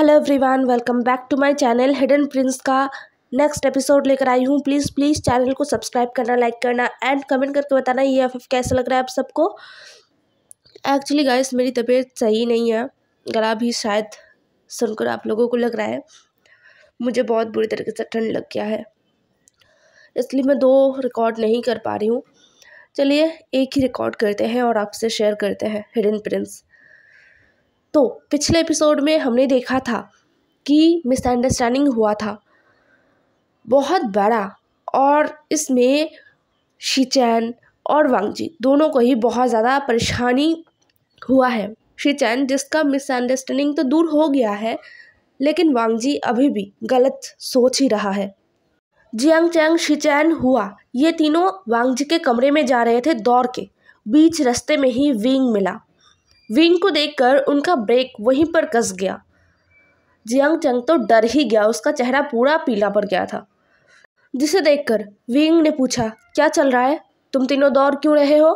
Hello everyone, welcome back to my channel hidden prince का next episode लेकर आई हूँ। प्लीज़ चैनल को सब्सक्राइब करना, लाइक करना एंड कमेंट करके बताना ये एफ कैसा लग रहा है आप सबको। एक्चुअली गाइस, मेरी तबीयत सही नहीं है, गला भी शायद सुनकर आप लोगों को लग रहा है। मुझे बहुत बुरी तरीके से ठंड लग गया है, इसलिए मैं 2 रिकॉर्ड नहीं कर पा रही हूँ। चलिए एक ही रिकॉर्ड करते हैं और आपसे शेयर करते हैं हिडन प्रिंस। तो पिछले एपिसोड में हमने देखा था कि मिसअंडरस्टैंडिंग हुआ था बहुत बड़ा, और इसमें शिचैन और वांगजी दोनों को ही बहुत ज़्यादा परेशानी हुआ है। शिचैन जिसका मिसअंडरस्टैंडिंग तो दूर हो गया है, लेकिन वांगजी अभी भी गलत सोच ही रहा है। जियांग चैंग, शिचैन, हुआ, ये तीनों वांगजी के कमरे में जा रहे थे दौड़ के। बीच रास्ते में ही विंग मिला। विंग को देखकर उनका ब्रेक वहीं पर कस गया। जियांग चंग तो डर ही गया, उसका चेहरा पूरा पीला पड़ गया था, जिसे देखकर विंग ने पूछा, क्या चल रहा है, तुम तीनों दौड़ क्यों रहे हो?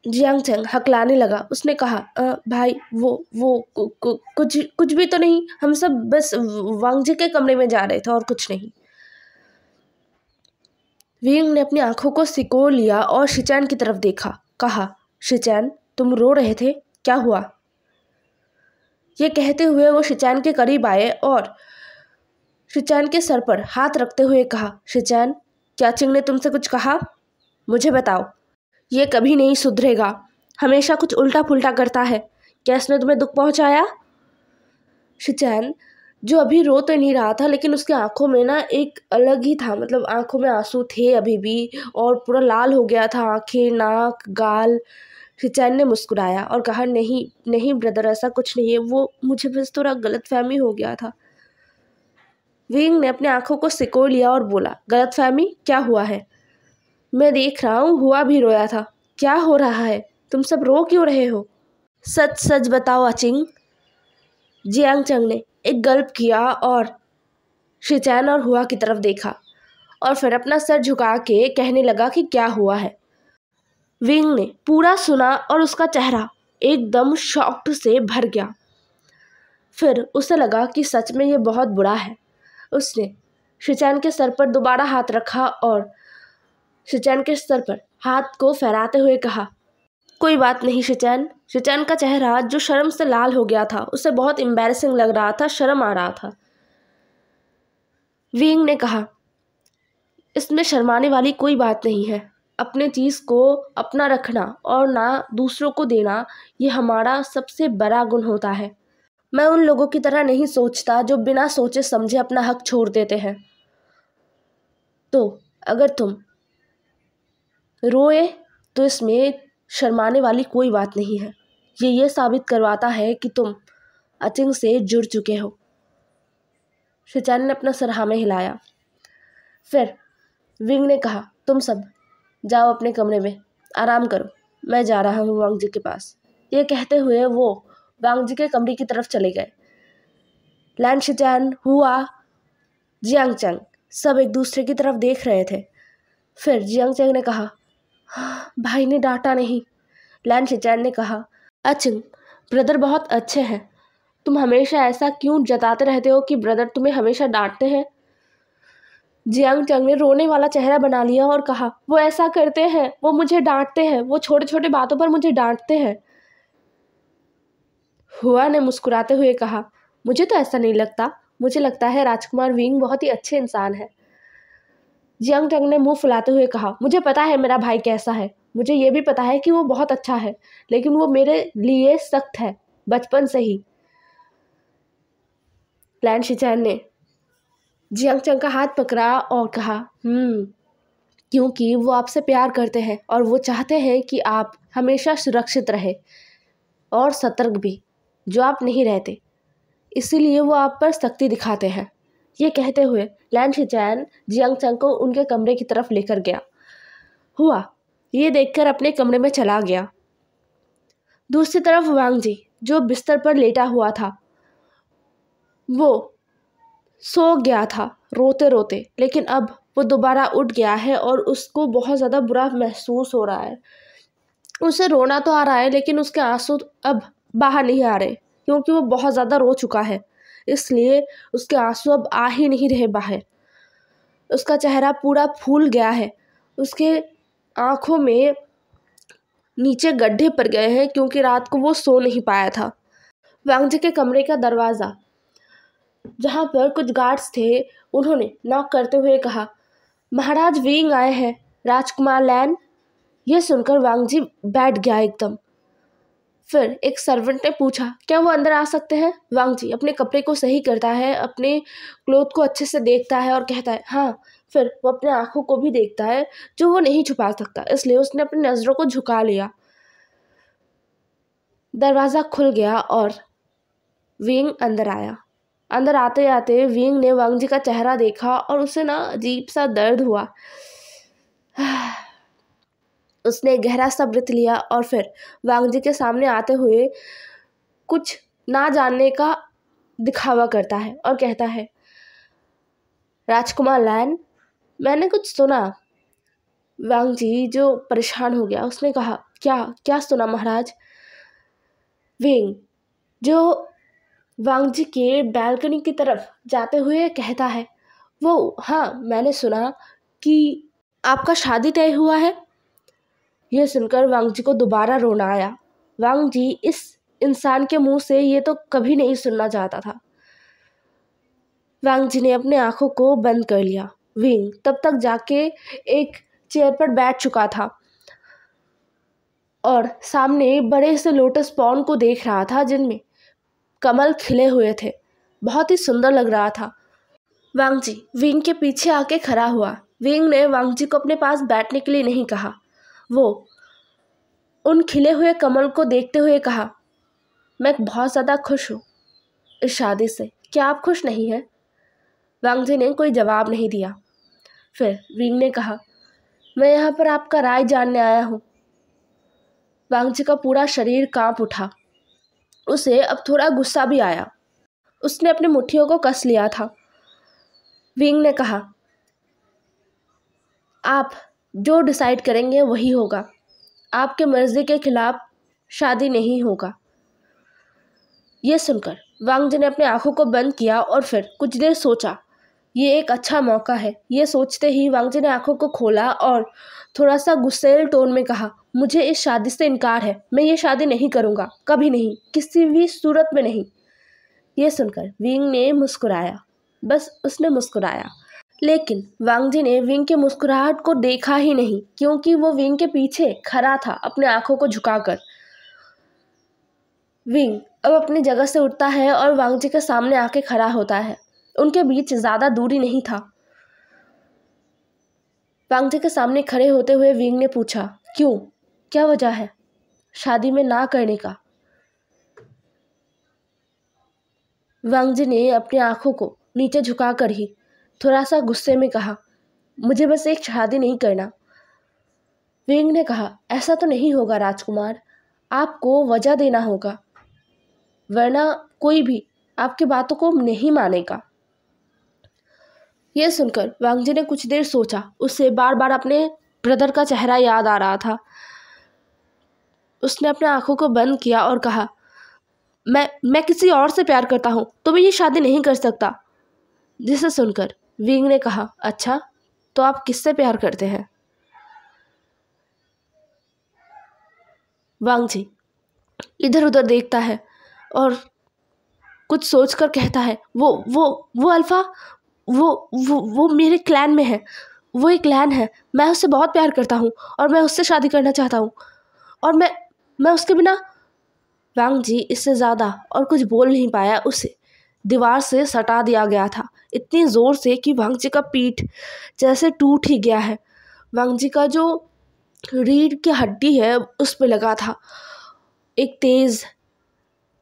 जियांग चंग हकलाने लगा। उसने कहा, भाई कुछ भी तो नहीं, हम सब बस वांगजी के कमरे में जा रहे थे और कुछ नहीं। विंग ने अपनी आंखों को सिकोड़ लिया और शिचैन की तरफ देखा। कहा, शिचैन, तुम रो रहे थे, क्या हुआ? ये कहते हुए वो शिचैन के करीब आए और शिचैन के सर पर हाथ रखते हुए कहा, शिचैन, क्या चिंग ने तुमसे कुछ कहा? मुझे बताओ। ये कभी नहीं सुधरेगा, हमेशा कुछ उल्टा पुल्टा करता है। क्या इसने तुम्हें दुख पहुंचाया? शिचैन, जो अभी रो तो नहीं रहा था, लेकिन उसकी आंखों में ना एक अलग ही था, मतलब आंखों में आंसू थे अभी भी, और पूरा लाल हो गया था आंखें, नाक, गाल। शिचैन ने मुस्कुराया और कहा, नहीं नहीं ब्रदर, ऐसा कुछ नहीं है, वो मुझे बस थोड़ा गलतफहमी हो गया था। विंग ने अपने आंखों को सिकोड़ लिया और बोला, गलतफहमी? क्या हुआ है? मैं देख रहा हूँ, हुआ भी रोया था। क्या हो रहा है, तुम सब रो क्यों रहे हो? सच सच बताओ अचिंग। जियांग चंग ने एक गल्प किया और शिचैन और हुआ की तरफ देखा, और फिर अपना सर झुका के कहने लगा कि क्या हुआ है। विंग ने पूरा सुना और उसका चेहरा एकदम शॉक्ड से भर गया। फिर उसे लगा कि सच में ये बहुत बुरा है। उसने शिचैन के सर पर दोबारा हाथ रखा और शिचैन के सर पर हाथ को फहराते हुए कहा, कोई बात नहीं शिचैन। शिचैन का चेहरा जो शर्म से लाल हो गया था, उसे बहुत एम्बैरेसिंग लग रहा था, शर्म आ रहा था। विंग ने कहा, इसमें शर्माने वाली कोई बात नहीं है। अपने चीज़ को अपना रखना और ना दूसरों को देना, ये हमारा सबसे बड़ा गुण होता है। मैं उन लोगों की तरह नहीं सोचता जो बिना सोचे समझे अपना हक छोड़ देते हैं। तो अगर तुम रोए तो इसमें शर्माने वाली कोई बात नहीं है। ये साबित करवाता है कि तुम अचिंग से जुड़ चुके हो। शिचैन ने अपना सर हाँ में हिलाया। फिर विंग ने कहा, तुम सब जाओ अपने कमरे में, आराम करो, मैं जा रहा हूँ वांगजी के पास। ये कहते हुए वो वांगजी के कमरे की तरफ चले गए। लैन, शिचैन, हुआ, जियांग चंग सब एक दूसरे की तरफ देख रहे थे। फिर जियांग चंग ने कहा, भाई ने डांटा नहीं। लैन शिचैन ने कहा, अचिंग, ब्रदर बहुत अच्छे हैं, तुम हमेशा ऐसा क्यों जताते रहते हो कि ब्रदर तुम्हें हमेशा डांटते हैं? जियांग चंग ने रोने वाला चेहरा बना लिया और कहा, वो ऐसा करते हैं, वो मुझे डांटते हैं, वो छोटे छोटे बातों पर मुझे डांटते हैं। हुआ ने मुस्कुराते हुए कहा, मुझे तो ऐसा नहीं लगता, मुझे लगता है राजकुमार विंग बहुत ही अच्छे इंसान है। जियांग चंग ने मुंह फुलाते हुए कहा, मुझे पता है मेरा भाई कैसा है, मुझे ये भी पता है कि वो बहुत अच्छा है, लेकिन वो मेरे लिए सख्त है, बचपन से ही। लैन शिचैन ने जियांग चंग का हाथ पकड़ा और कहा, क्योंकि वो आपसे प्यार करते हैं और वो चाहते हैं कि आप हमेशा सुरक्षित रहे और सतर्क भी, जो आप नहीं रहते, इसीलिए वो आप पर सख्ती दिखाते हैं। ये कहते हुए लैन शिचैन जियांग चंग को उनके कमरे की तरफ लेकर गया। हुआ ये देखकर अपने कमरे में चला गया। दूसरी तरफ वांगजी जो बिस्तर पर लेटा हुआ था, वो सो गया था रोते रोते, लेकिन अब वो दोबारा उठ गया है और उसको बहुत ज़्यादा बुरा महसूस हो रहा है। उसे रोना तो आ रहा है, लेकिन उसके आंसू अब बाहर नहीं आ रहे। क्योंकि वो बहुत ज़्यादा रो चुका है, इसलिए उसके आंसू अब आ ही नहीं रहे बाहर। उसका चेहरा पूरा फूल गया है, उसके आँखों में नीचे गड्ढे पड़ गए हैं क्योंकि रात को वो सो नहीं पाया था। वांग जी के कमरे का दरवाज़ा, जहाँ पर कुछ गार्ड्स थे, उन्होंने नॉक करते हुए कहा, महाराज विंग आए हैं, राजकुमार लैन। यह सुनकर वांग जी बैठ गया एकदम। फिर एक सर्वेंट ने पूछा, क्या वो अंदर आ सकते हैं? वांग जी अपने कपड़े को सही करता है, अपने क्लोथ को अच्छे से देखता है और कहता है हाँ। फिर वो अपने आँखों को भी देखता है जो वो नहीं छुपा सकता, इसलिए उसने अपनी नज़रों को झुका लिया। दरवाज़ा खुल गया और विंग अंदर आया। अंदर आते आते विंग ने वांग जी का चेहरा देखा और उसे ना अजीब सा दर्द हुआ। उसने गहरा सा ब्रीथ लिया और फिर वांग जी के सामने आते हुए कुछ ना जानने का दिखावा करता है और कहता है, राजकुमार लैन, मैंने कुछ सुना। वांग जी जो परेशान हो गया, उसने कहा, क्या क्या सुना महाराज? विंग जो वांग जी के बालकनी की तरफ जाते हुए कहता है, वो हाँ, मैंने सुना कि आपका शादी तय हुआ है। यह सुनकर वांग जी को दोबारा रोना आया। वांग जी इस इंसान के मुंह से ये तो कभी नहीं सुनना चाहता था। वांग जी ने अपने आंखों को बंद कर लिया। विंग तब तक जाके एक चेयर पर बैठ चुका था और सामने बड़े से लोटस पॉन्ड को देख रहा था जिनमें कमल खिले हुए थे। बहुत ही सुंदर लग रहा था। वांग जी विंग के पीछे आके खड़ा हुआ। विंग ने वांग जी को अपने पास बैठने के लिए नहीं कहा। वो उन खिले हुए कमल को देखते हुए कहा, मैं बहुत ज़्यादा खुश हूँ इस शादी से। क्या आप खुश नहीं हैं? वांग जी ने कोई जवाब नहीं दिया। फिर विंग ने कहा, मैं यहाँ पर आपका राय जानने आया हूँ। वांग जी का पूरा शरीर कांप उठा। उसे अब थोड़ा गुस्सा भी आया। उसने अपनी मुट्ठियों को कस लिया था। विंग ने कहा, आप जो डिसाइड करेंगे वही होगा। आपके मर्जी के खिलाफ शादी नहीं होगा। ये सुनकर वांग जी ने अपनी आंखों को बंद किया और फिर कुछ देर सोचा। ये एक अच्छा मौका है। ये सोचते ही वांग जी ने आंखों को खोला और थोड़ा सा गुस्सैल टोन में कहा, मुझे इस शादी से इनकार है। मैं ये शादी नहीं करूँगा, कभी नहीं, किसी भी सूरत में नहीं। ये सुनकर विंग ने मुस्कुराया। बस उसने मुस्कुराया। लेकिन वांग जी ने विंग के मुस्कुराहट को देखा ही नहीं क्योंकि वो विंग के पीछे खड़ा था अपने आंखों को झुकाकर। विंग अब अपनी जगह से उठता है और वांग जी के सामने आके खड़ा होता है। उनके बीच ज़्यादा दूरी नहीं था। वांग जी के सामने खड़े होते हुए विंग ने पूछा, क्यों, क्या वजह है शादी में ना करने का? वांग जी ने अपनी आंखों को नीचे झुकाकर ही थोड़ा सा गुस्से में कहा, मुझे बस एक शादी नहीं करना। विंग ने कहा, ऐसा तो नहीं होगा राजकुमार, आपको वजह देना होगा, वरना कोई भी आपकी बातों को नहीं मानेगा। यह सुनकर वांग जी ने कुछ देर सोचा। उसे बार बार अपने ब्रदर का चेहरा याद आ रहा था। उसने अपने आंखों को बंद किया और कहा, मैं किसी और से प्यार करता हूँ, तो मैं ये शादी नहीं कर सकता। जिसे सुनकर विंग ने कहा, अच्छा, तो आप किससे प्यार करते हैं? वांग जी इधर उधर देखता है और कुछ सोचकर कहता है, वो अल्फा, वो मेरे क्लैन में है। वो एक क्लैन है। मैं उससे बहुत प्यार करता हूँ और मैं उससे शादी करना चाहता हूँ और मैं उसके बिना। वांग जी इससे ज़्यादा और कुछ बोल नहीं पाया। उसे दीवार से सटा दिया गया था इतनी ज़ोर से कि वांग जी का पीठ जैसे टूट ही गया है। वांग जी का जो रीढ़ की हड्डी है उस पर लगा था। एक तेज़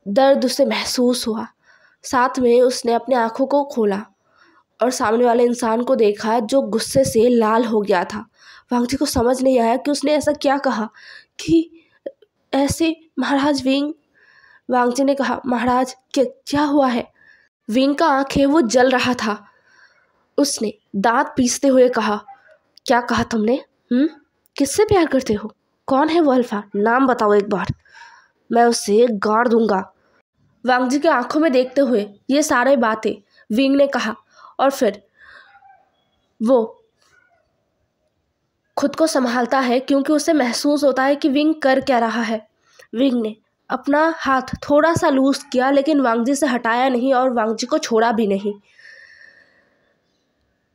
दर्द उसे महसूस हुआ। साथ में उसने अपने आँखों को खोला और सामने वाले इंसान को देखा जो गुस्से से लाल हो गया था। वांग जी को समझ नहीं आया कि उसने ऐसा क्या कहा कि ऐसे। महाराज विंग, वांग जी ने कहा, महाराज क्या हुआ है? विंग का आँखें वो जल रहा था। उसने दांत पीसते हुए कहा, क्या कहा तुमने? किससे प्यार करते हो? कौन है वो अल्फा? नाम बताओ एक बार, मैं उससे गाड़ दूंगा। वांग जी की आंखों में देखते हुए ये सारे बातें विंग ने कहा और फिर वो खुद को संभालता है क्योंकि उसे महसूस होता है कि विंग कर क्या रहा है। विंग ने अपना हाथ थोड़ा सा लूज किया लेकिन वांग जी से हटाया नहीं और वांग जी को छोड़ा भी नहीं।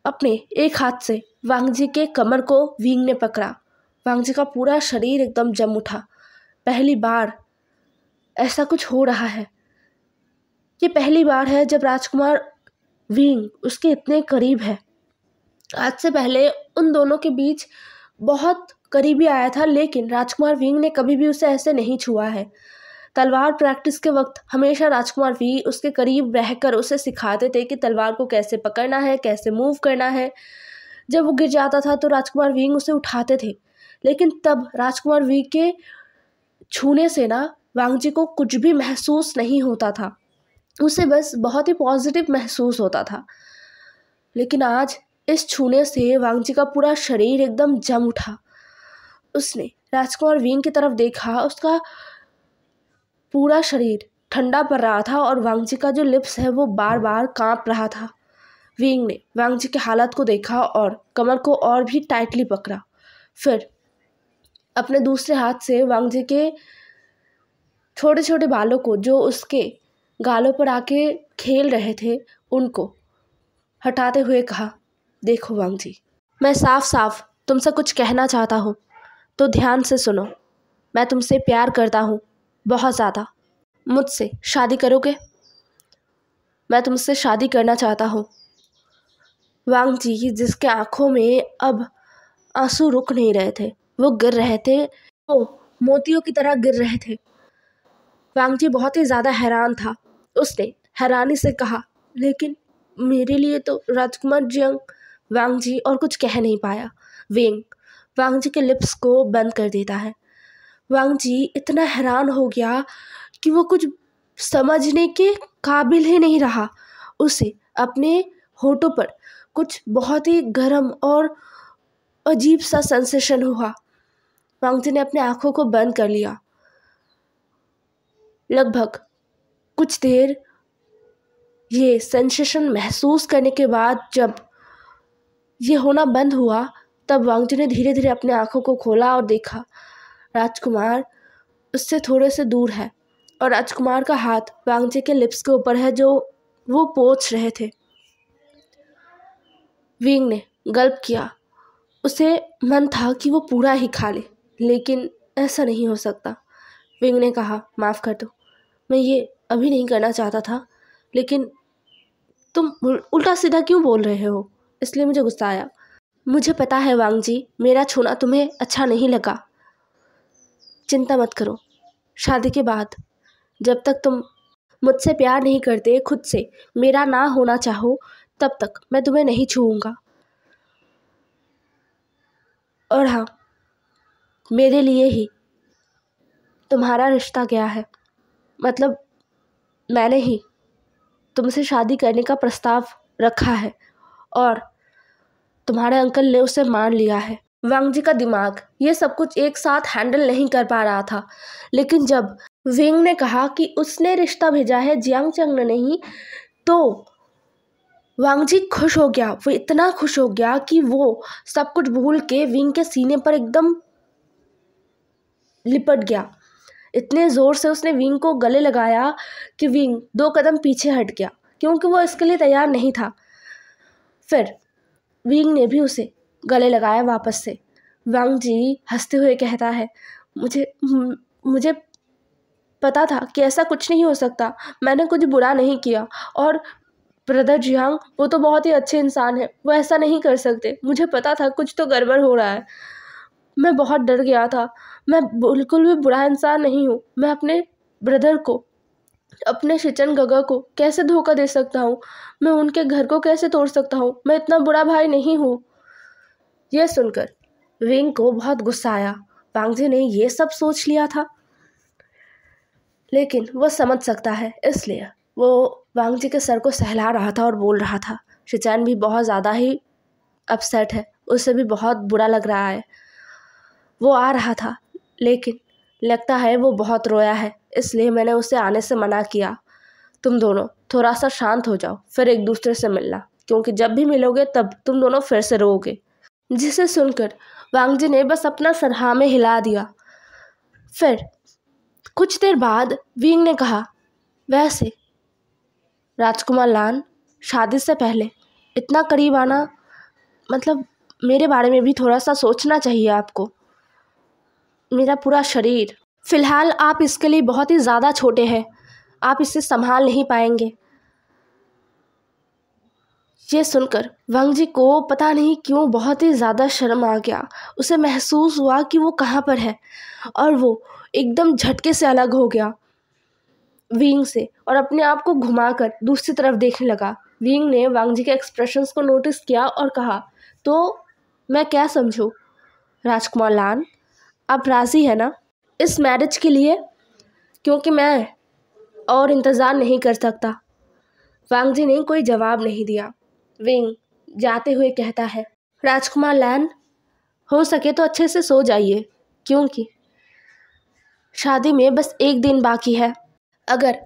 अपने एक हाथ से वांग जी के कमर को विंग ने पकड़ा। वांग जी का पूरा शरीर एकदम जम उठा। पहली बार ऐसा कुछ हो रहा है। ये पहली बार है जब राजकुमार विंग उसके इतने करीब है। आज से पहले उन दोनों के बीच बहुत करीबी आया था लेकिन राजकुमार विंग ने कभी भी उसे ऐसे नहीं छुआ है। तलवार प्रैक्टिस के वक्त हमेशा राजकुमार वी उसके करीब रहकर उसे सिखाते थे कि तलवार को कैसे पकड़ना है, कैसे मूव करना है। जब वो गिर जाता था तो राजकुमार विंग उसे उठाते थे लेकिन तब राजकुमार वी के छूने से ना वांग जी को कुछ भी महसूस नहीं होता था। उसे बस बहुत ही पॉजिटिव महसूस होता था। लेकिन आज इस छूने से वांग जी का पूरा शरीर एकदम जम उठा। उसने राजकुमार विंग की तरफ देखा। उसका पूरा शरीर ठंडा पड़ रहा था और वांग जी का जो लिप्स है वो बार बार कांप रहा था। विंग ने वांग जी की हालत को देखा और कमर को और भी टाइटली पकड़ा। फिर अपने दूसरे हाथ से वांग जी के छोटे छोटे बालों को जो उसके गालों पर आके खेल रहे थे उनको हटाते हुए कहा, देखो वांग जी, मैं साफ साफ तुमसे कुछ कहना चाहता हूँ तो ध्यान से सुनो। मैं तुमसे प्यार करता हूँ, बहुत ज़्यादा। मुझसे शादी करोगे? मैं तुमसे शादी करना चाहता हूँ। वांग जी जिसके आंखों में अब आंसू रुक नहीं रहे थे, वो गिर रहे थे, वो मोतियों की तरह गिर रहे थे। वांग जी बहुत ही ज़्यादा हैरान था। उसने हैरानी से कहा, लेकिन मेरे लिए तो राजकुमार जियांग। वांग जी और कुछ कह नहीं पाया। विंग वांग जी के लिप्स को बंद कर देता है। वांग जी इतना हैरान हो गया कि वो कुछ समझने के काबिल ही नहीं रहा। उसे अपने होठों पर कुछ बहुत ही गर्म और अजीब सा सेंसेशन हुआ। वांग जी ने अपने आंखों को बंद कर लिया। लगभग कुछ देर ये सेंसेशन महसूस करने के बाद जब ये होना बंद हुआ तब वांग जी ने धीरे धीरे अपने आंखों को खोला और देखा राजकुमार उससे थोड़े से दूर है और राजकुमार का हाथ वांग जी के लिप्स के ऊपर है जो वो पोंछ रहे थे। विंग ने गल्प किया। उसे मन था कि वो पूरा ही खा ले लेकिन ऐसा नहीं हो सकता। विंग ने कहा, माफ़ कर दो, मैं ये अभी नहीं करना चाहता था लेकिन तुम उल्टा सीधा क्यों बोल रहे हो, इसलिए मुझे गुस्सा आया। मुझे पता है वांग जी, मेरा छूना तुम्हें अच्छा नहीं लगा। चिंता मत करो, शादी के बाद जब तक तुम मुझसे प्यार नहीं करते, खुद से मेरा ना होना चाहो, तब तक मैं तुम्हें नहीं छूऊंगा। और हाँ, मेरे लिए ही तुम्हारा रिश्ता गया है। मतलब मैंने ही तुमसे शादी करने का प्रस्ताव रखा है और तुम्हारे अंकल ने उसे मान लिया है। वांग जी का दिमाग ये सब कुछ एक साथ हैंडल नहीं कर पा रहा था लेकिन जब विंग ने कहा कि उसने रिश्ता भेजा है, जियांग चंग ने नहीं, तो वांग जी खुश हो गया। वो इतना खुश हो गया कि वो सब कुछ भूल के विंग के सीने पर एकदम लिपट गया। इतने ज़ोर से उसने विंग को गले लगाया कि विंग 2 कदम पीछे हट गया क्योंकि वो इसके लिए तैयार नहीं था। फिर विंग ने भी उसे गले लगाया वापस से। वांग जी हंसते हुए कहता है, मुझे पता था कि ऐसा कुछ नहीं हो सकता। मैंने कुछ बुरा नहीं किया और ब्रदर जियांग वो तो बहुत ही अच्छे इंसान है, वो ऐसा नहीं कर सकते। मुझे पता था कुछ तो गड़बड़ हो रहा है। मैं बहुत डर गया था। मैं बिल्कुल भी बुरा इंसान नहीं हूँ। मैं अपने ब्रदर को, अपने शिचन गगा को कैसे धोखा दे सकता हूँ? मैं उनके घर को कैसे तोड़ सकता हूँ? मैं इतना बुरा भाई नहीं हूँ। यह सुनकर विंग को बहुत गुस्सा आया। वांग जी ने ये सब सोच लिया था लेकिन वो समझ सकता है इसलिए वो वांग जी के सर को सहला रहा था और बोल रहा था। शिचैन भी बहुत ज़्यादा ही अपसेट है, उसे भी बहुत बुरा लग रहा है। वो आ रहा था लेकिन लगता है वो बहुत रोया है, इसलिए मैंने उसे आने से मना किया। तुम दोनों थोड़ा सा शांत हो जाओ, फिर एक दूसरे से मिलना, क्योंकि जब भी मिलोगे तब तुम दोनों फिर से रोओगे। जिसे सुनकर वांग जी ने बस अपना सर हाँ में हिला दिया। फिर कुछ देर बाद विंग ने कहा, वैसे राजकुमार लान, शादी से पहले इतना करीब आना, मतलब मेरे बारे में भी थोड़ा सा सोचना चाहिए आपको। मेरा पूरा शरीर, फिलहाल आप इसके लिए बहुत ही ज़्यादा छोटे हैं, आप इसे संभाल नहीं पाएंगे। ये सुनकर वांग जी को पता नहीं क्यों बहुत ही ज़्यादा शर्म आ गया। उसे महसूस हुआ कि वो कहाँ पर है और वो एकदम झटके से अलग हो गया विंग से और अपने आप को घुमाकर दूसरी तरफ देखने लगा। विंग ने वांग जी के एक्सप्रेशंस को नोटिस किया और कहा, तो मैं क्या समझूं राजकुमार लान, आप राज़ी है ना इस मैरिज के लिए, क्योंकि मैं और इंतज़ार नहीं कर सकता। वांग जी ने कोई जवाब नहीं दिया। विंग जाते हुए कहता है, राजकुमार लान, हो सके तो अच्छे से सो जाइए, क्योंकि शादी में बस एक दिन बाकी है। अगर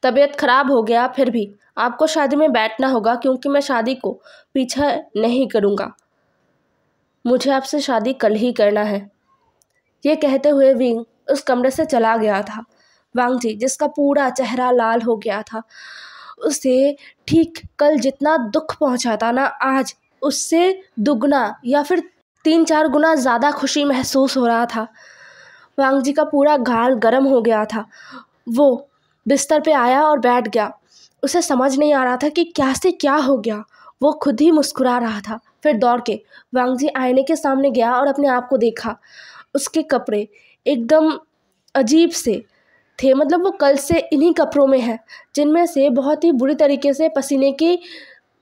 तबीयत खराब हो गया फिर भी आपको शादी में बैठना होगा, क्योंकि मैं शादी को पीछा नहीं करूँगा। मुझे आपसे शादी कल ही करना है। ये कहते हुए विंग उस कमरे से चला गया था। वांग जी, जिसका पूरा चेहरा लाल हो गया था, उसे ठीक कल जितना दुख पहुंचा था ना, आज उससे दुगना या फिर 3-4 गुना ज़्यादा खुशी महसूस हो रहा था। वांग जी का पूरा गाल गर्म हो गया था। वो बिस्तर पे आया और बैठ गया। उसे समझ नहीं आ रहा था कि क्या से क्या हो गया। वो खुद ही मुस्कुरा रहा था। फिर दौड़ के वांग जी आईने के सामने गया और अपने आप को देखा। उसके कपड़े एकदम अजीब से थे, मतलब वो कल से इन्हीं कपड़ों में है, जिनमें से बहुत ही बुरी तरीके से पसीने की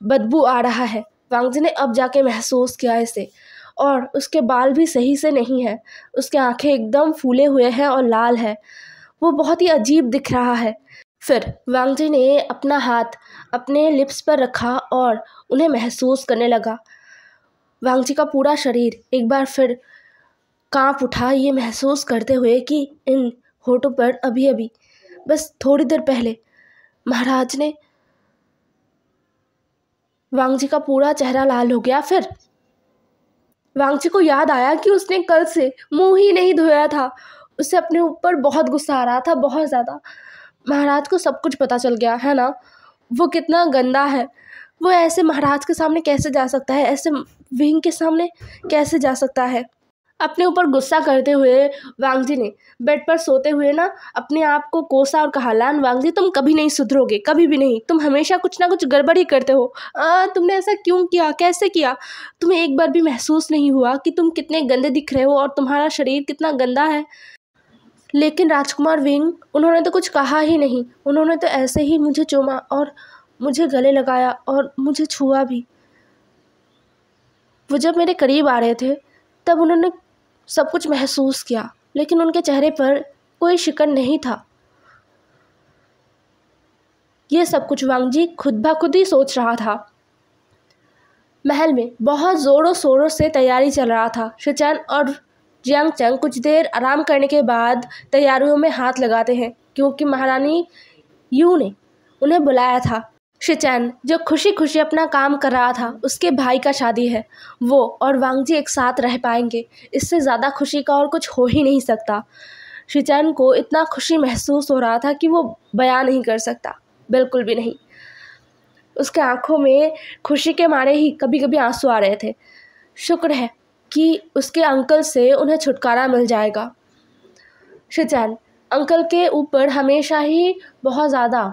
बदबू आ रहा है। वांग जी ने अब जाके महसूस किया इसे। और उसके बाल भी सही से नहीं है, उसके आंखें एकदम फूले हुए हैं और लाल है। वो बहुत ही अजीब दिख रहा है। फिर वांग जी ने अपना हाथ अपने लिप्स पर रखा और उन्हें महसूस करने लगा। वांग जी का पूरा शरीर एक बार फिर कांप उठा, ये महसूस करते हुए कि इन होठों पर अभी अभी बस थोड़ी देर पहले महाराज ने। वांग जी का पूरा चेहरा लाल हो गया। फिर वांग जी को याद आया कि उसने कल से मुंह ही नहीं धोया था। उसे अपने ऊपर बहुत गुस्सा आ रहा था, बहुत ज़्यादा। महाराज को सब कुछ पता चल गया है ना, वो कितना गंदा है। वो ऐसे महाराज के सामने कैसे जा सकता है, ऐसे विंग के सामने कैसे जा सकता है। अपने ऊपर गुस्सा करते हुए वांग जी ने बेड पर सोते हुए ना अपने आप को कोसा और कहा, लान वांग जी, तुम कभी नहीं सुधरोगे, कभी भी नहीं। तुम हमेशा कुछ ना कुछ गड़बड़ ही करते हो। तुमने ऐसा क्यों किया, कैसे किया? तुम्हें एक बार भी महसूस नहीं हुआ कि तुम कितने गंदे दिख रहे हो और तुम्हारा शरीर कितना गंदा है? लेकिन राजकुमार विंग, उन्होंने तो कुछ कहा ही नहीं। उन्होंने तो ऐसे ही मुझे चूमा और मुझे गले लगाया और मुझे छुआ भी। वो जब मेरे करीब आ रहे थे तब उन्होंने सब कुछ महसूस किया, लेकिन उनके चेहरे पर कोई शिकन नहीं था। ये सब कुछ वांग जी खुद ब खुद ही सोच रहा था। महल में बहुत ज़ोरों शोरों से तैयारी चल रहा था। शिचैन और जियांग चंग कुछ देर आराम करने के बाद तैयारियों में हाथ लगाते हैं, क्योंकि महारानी यू ने उन्हें बुलाया था। शिचैन, जो खुशी खुशी अपना काम कर रहा था, उसके भाई का शादी है। वो और वांग जी एक साथ रह पाएंगे, इससे ज़्यादा खुशी का और कुछ हो ही नहीं सकता। शिचैन को इतना खुशी महसूस हो रहा था कि वो बयान नहीं कर सकता, बिल्कुल भी नहीं। उसके आंखों में खुशी के मारे ही कभी कभी आंसू आ रहे थे। शुक्र है कि उसके अंकल से उन्हें छुटकारा मिल जाएगा। शिचैन अंकल के ऊपर हमेशा ही बहुत ज़्यादा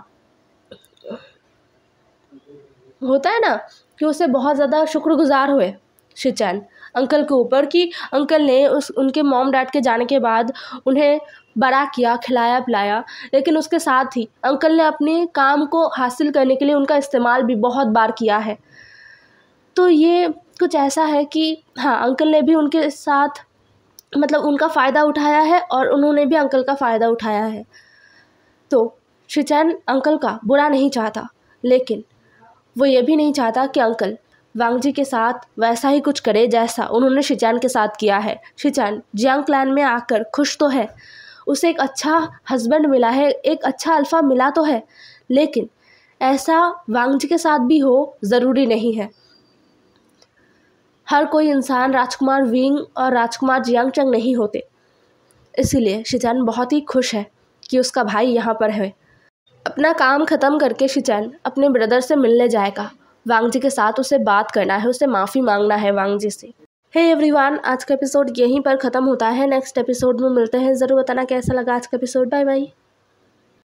होता है ना, कि उसे बहुत ज़्यादा शुक्रगुजार हुए शिचैन अंकल के ऊपर कि अंकल ने उनके मॉम डैड के जाने के बाद उन्हें बड़ा किया, खिलाया पिलाया। लेकिन उसके साथ ही अंकल ने अपने काम को हासिल करने के लिए उनका इस्तेमाल भी बहुत बार किया है। तो ये कुछ ऐसा है कि हाँ, अंकल ने भी उनके साथ मतलब उनका फ़ायदा उठाया है और उन्होंने भी अंकल का फ़ायदा उठाया है। तो शिचैन अंकल का बुरा नहीं चाहता, लेकिन वो ये भी नहीं चाहता कि अंकल वांग जी के साथ वैसा ही कुछ करे जैसा उन्होंने शिचैन के साथ किया है। शिचैन जियांग क्लैन में आकर खुश तो है, उसे एक अच्छा हस्बैंड मिला है, एक अच्छा अल्फ़ा मिला तो है, लेकिन ऐसा वांग जी के साथ भी हो ज़रूरी नहीं है। हर कोई इंसान राजकुमार विंग और राजकुमार जियांगचंग नहीं होते। इसीलिए शिचैन बहुत ही खुश है कि उसका भाई यहाँ पर है। अपना काम ख़त्म करके शिचैन अपने ब्रदर से मिलने जाएगा। वांग जी के साथ उसे बात करना है, उसे माफ़ी मांगना है वांग जी से। हे एवरीवन, आज का एपिसोड यहीं पर ख़त्म होता है। नेक्स्ट एपिसोड में मिलते हैं। ज़रूर बताना कैसा लगा आज का एपिसोड। Bye bye.